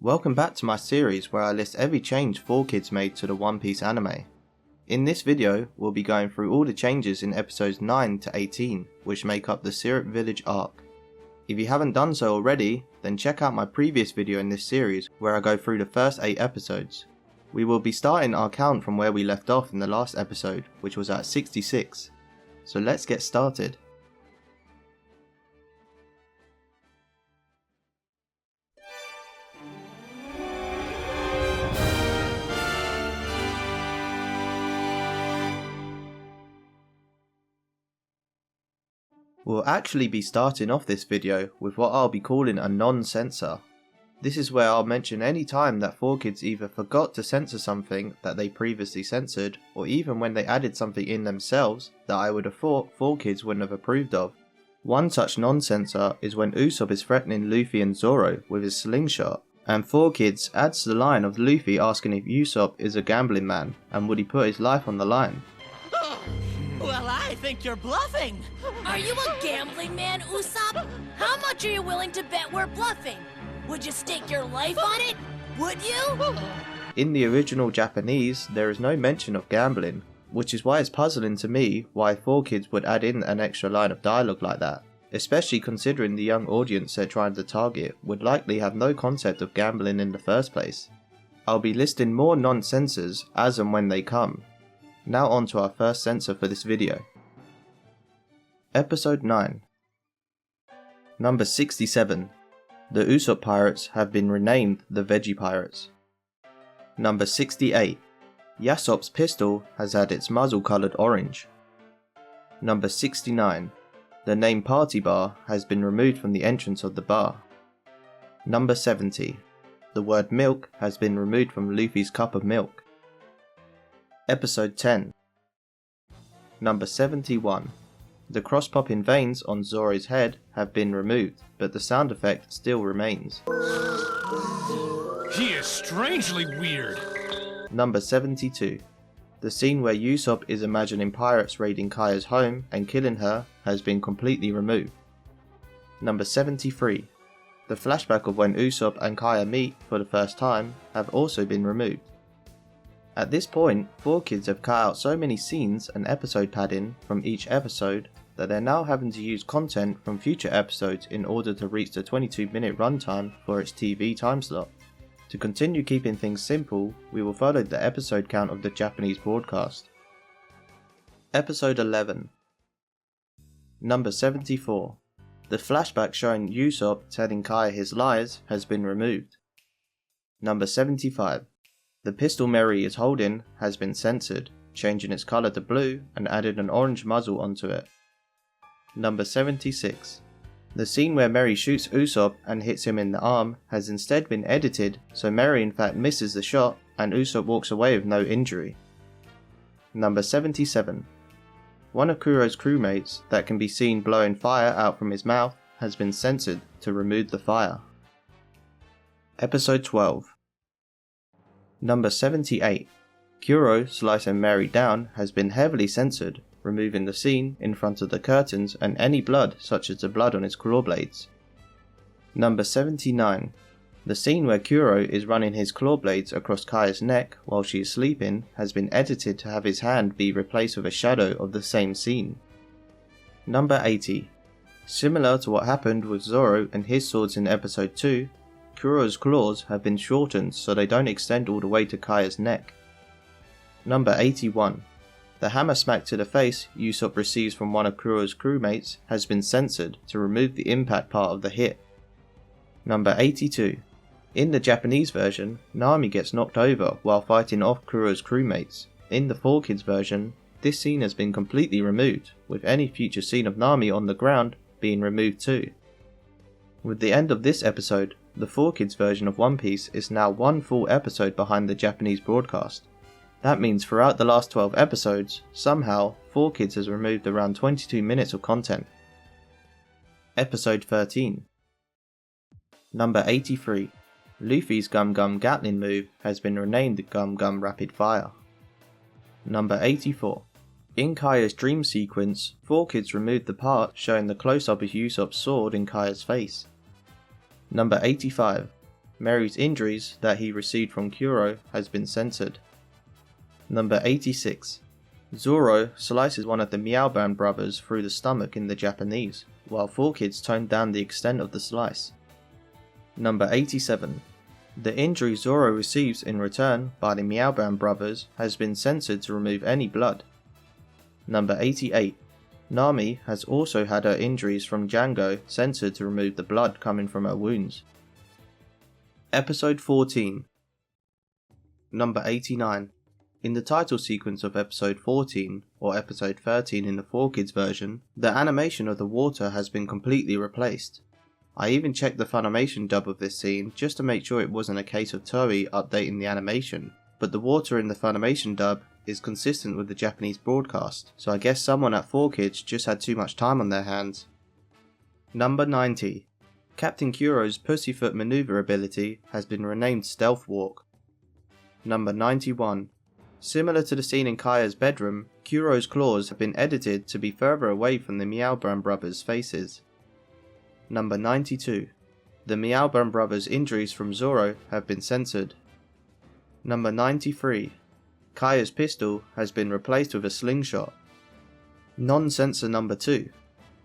Welcome back to my series where I list every change 4Kids made to the One Piece anime. In this video, we'll be going through all the changes in episodes 9 to 18, which make up the Syrup Village arc. If you haven't done so already, then check out my previous video in this series where I go through the first 8 episodes. We will be starting our count from where we left off in the last episode, which was at 66. So let's get started. We'll actually be starting off this video with what I'll be calling a non-censor. This is where I'll mention any time that 4Kids either forgot to censor something that they previously censored, or even when they added something in themselves that I would have thought 4Kids wouldn't have approved of. One such non-censor is when Usopp is threatening Luffy and Zoro with his slingshot, and 4Kids adds the line of Luffy asking if Usopp is a gambling man and would he put his life on the line. Well, I think you're bluffing. Are you a gambling man, Usopp? How much are you willing to bet we're bluffing? Would you stake your life on it? Would you? In the original Japanese, there is no mention of gambling, which is why it's puzzling to me why 4Kids would add in an extra line of dialogue like that, especially considering the young audience they're trying to target would likely have no concept of gambling in the first place. I'll be listing more non-censors as and when they come. Now on to our first censor for this video. Episode 9. Number 67. The Usopp Pirates have been renamed the Veggie Pirates. Number 68. Yasopp's pistol has had its muzzle coloured orange. Number 69. The name Party Bar has been removed from the entrance of the bar. Number 70. The word milk has been removed from Luffy's cup of milk. Episode 10. Number 71. The cross-popping veins on Zoro's head have been removed, but the sound effect still remains. He is strangely weird. Number 72. The scene where Usopp is imagining pirates raiding Kaya's home and killing her has been completely removed. Number 73. The flashback of when Usopp and Kaya meet for the first time have also been removed. At this point, 4Kids have cut out so many scenes and episode padding from each episode that they're now having to use content from future episodes in order to reach the 22-minute runtime for its TV time slot. To continue keeping things simple, we will follow the episode count of the Japanese broadcast. Episode 11. Number 74. The flashback showing Usopp telling Kaya his lies has been removed. Number 75. The pistol Mary is holding has been censored, changing its colour to blue and added an orange muzzle onto it. Number 76. The scene where Mary shoots Usopp and hits him in the arm has instead been edited so Mary in fact misses the shot and Usopp walks away with no injury. Number 77. One of Kuro's crewmates that can be seen blowing fire out from his mouth has been censored to remove the fire. Episode 12. Number 78. Kuro slicing Mary down has been heavily censored, removing the scene in front of the curtains and any blood such as the blood on his claw blades. Number 79. The scene where Kuro is running his claw blades across Kaya's neck while she is sleeping has been edited to have his hand be replaced with a shadow of the same scene. Number 80. Similar to what happened with Zoro and his swords in episode 2, Kuro's claws have been shortened so they don't extend all the way to Kaya's neck. Number 81. The hammer smack to the face Usopp receives from one of Kuro's crewmates has been censored to remove the impact part of the hit. Number 82. In the Japanese version, Nami gets knocked over while fighting off Kuro's crewmates. In the 4Kids version, this scene has been completely removed, with any future scene of Nami on the ground being removed too. With the end of this episode, the 4Kids version of One Piece is now one full episode behind the Japanese broadcast. That means throughout the last 12 episodes, somehow 4Kids has removed around 22 minutes of content. Episode 13. Number 83. Luffy's Gum Gum Gatling move has been renamed Gum Gum Rapid Fire. Number 84. In Kaya's dream sequence, 4Kids removed the part showing the close-up of Usopp's sword in Kaya's face. Number 85. Mary's injuries that he received from Kuro has been censored. Number 86. Zoro slices one of the Meowban brothers through the stomach in the Japanese, while 4Kids toned down the extent of the slice. Number 87. The injury Zoro receives in return by the Meowban brothers has been censored to remove any blood. Number 88. Nami has also had her injuries from Django censored to remove the blood coming from her wounds. Episode 14. Number 89. In the title sequence of episode 14, or episode 13 in the 4Kids version, the animation of the water has been completely replaced. I even checked the Funimation dub of this scene just to make sure it wasn't a case of Toei updating the animation, but the water in the Funimation dub is consistent with the Japanese broadcast, so I guess someone at 4Kids just had too much time on their hands. Number 90. Captain Kuro's Pussyfoot maneuver ability has been renamed Stealth Walk. Number 91. Similar to the scene in Kaya's bedroom, Kuro's claws have been edited to be further away from the Meowban brothers' faces. Number 92. The Meowban brothers' injuries from Zoro have been censored. Number 93. Kaya's pistol has been replaced with a slingshot. Non-censor number 2.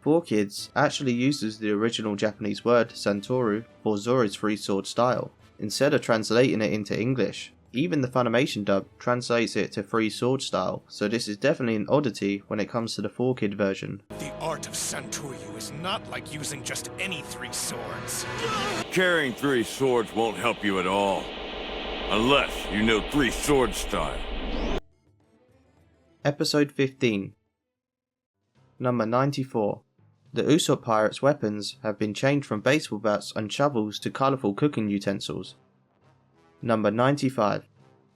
4Kids actually uses the original Japanese word Santoru for Zoro's free sword style, instead of translating it into English. Even the Funimation dub translates it to free sword style, so this is definitely an oddity when it comes to the 4Kid version. The art of Santoryu is not like using just any 3 swords. Carrying 3 swords won't help you at all. Unless you know 3 sword style. Episode 15. Number 94. The Usopp pirates' weapons have been changed from baseball bats and shovels to colourful cooking utensils. Number 95.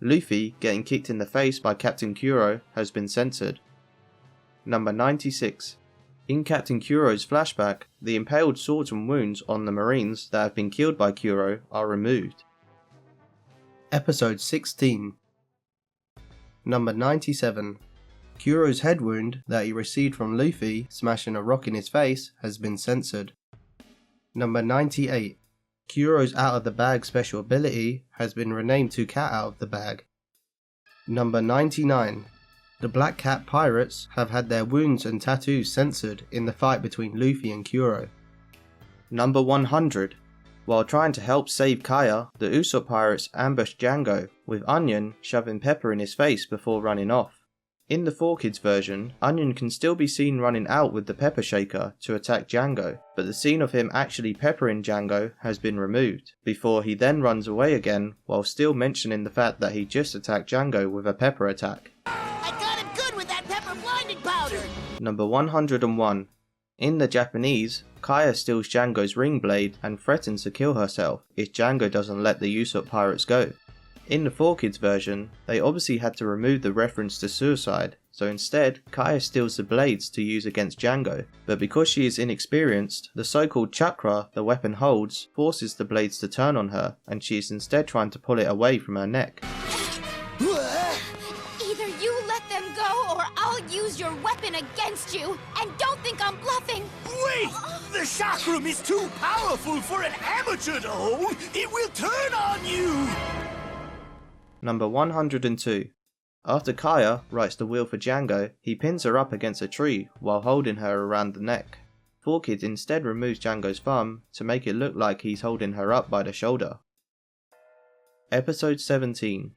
Luffy getting kicked in the face by Captain Kuro has been censored. Number 96. In Captain Kuro's flashback, the impaled swords and wounds on the marines that have been killed by Kuro are removed. Episode 16. Number 97. Kuro's head wound that he received from Luffy smashing a rock in his face has been censored. Number 98. Kuro's out of the bag special ability has been renamed to Cat out of the bag. Number 99. The Black Cat pirates have had their wounds and tattoos censored in the fight between Luffy and Kuro. Number 100. While trying to help save Kaya, the Usopp pirates ambush Django, with Onion shoving pepper in his face before running off. In the 4Kids version, Onion can still be seen running out with the pepper shaker to attack Django, but the scene of him actually peppering Django has been removed, before he then runs away again while still mentioning the fact that he just attacked Django with a pepper attack. I got him good with that pepper blinding powder! Number 101. In the Japanese, Kaya steals Django's ring blade and threatens to kill herself if Django doesn't let the Usopp pirates go. In the 4Kids version, they obviously had to remove the reference to suicide, so instead, Kaya steals the blades to use against Django, but because she is inexperienced, the so-called chakra the weapon holds forces the blades to turn on her, and she is instead trying to pull it away from her neck. Either you let them go, or I'll use your weapon against you, and don't think I'm bluffing! Wait! The chakram is too powerful for an amateur to hold! It will turn on you! Number 102. After Kaya writes the will for Django, he pins her up against a tree while holding her around the neck. 4Kids instead removes Django's thumb to make it look like he's holding her up by the shoulder. Episode 17.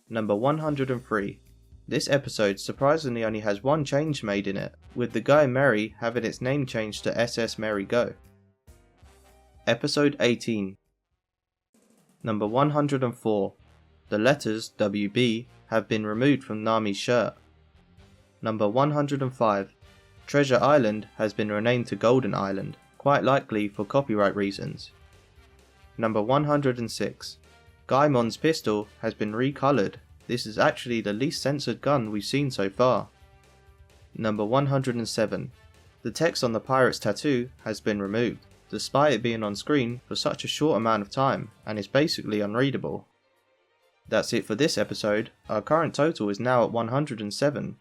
Number 103. This episode surprisingly only has one change made in it, with the Go Merry having its name changed to SS Merry Go. Episode 18. Number 104. The letters WB have been removed from Nami's shirt. Number 105. Treasure Island has been renamed to Golden Island, quite likely for copyright reasons. Number 106. Gaimon's pistol has been recoloured. This is actually the least censored gun we've seen so far. Number 107. The text on the pirate's tattoo has been removed, despite it being on screen for such a short amount of time, and is basically unreadable. That's it for this episode. Our current total is now at 107.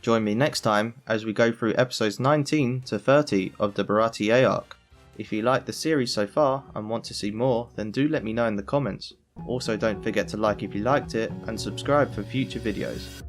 Join me next time as we go through episodes 19 to 30 of the Baratie arc. If you like the series so far and want to see more, then do let me know in the comments. Also don't forget to like if you liked it and subscribe for future videos.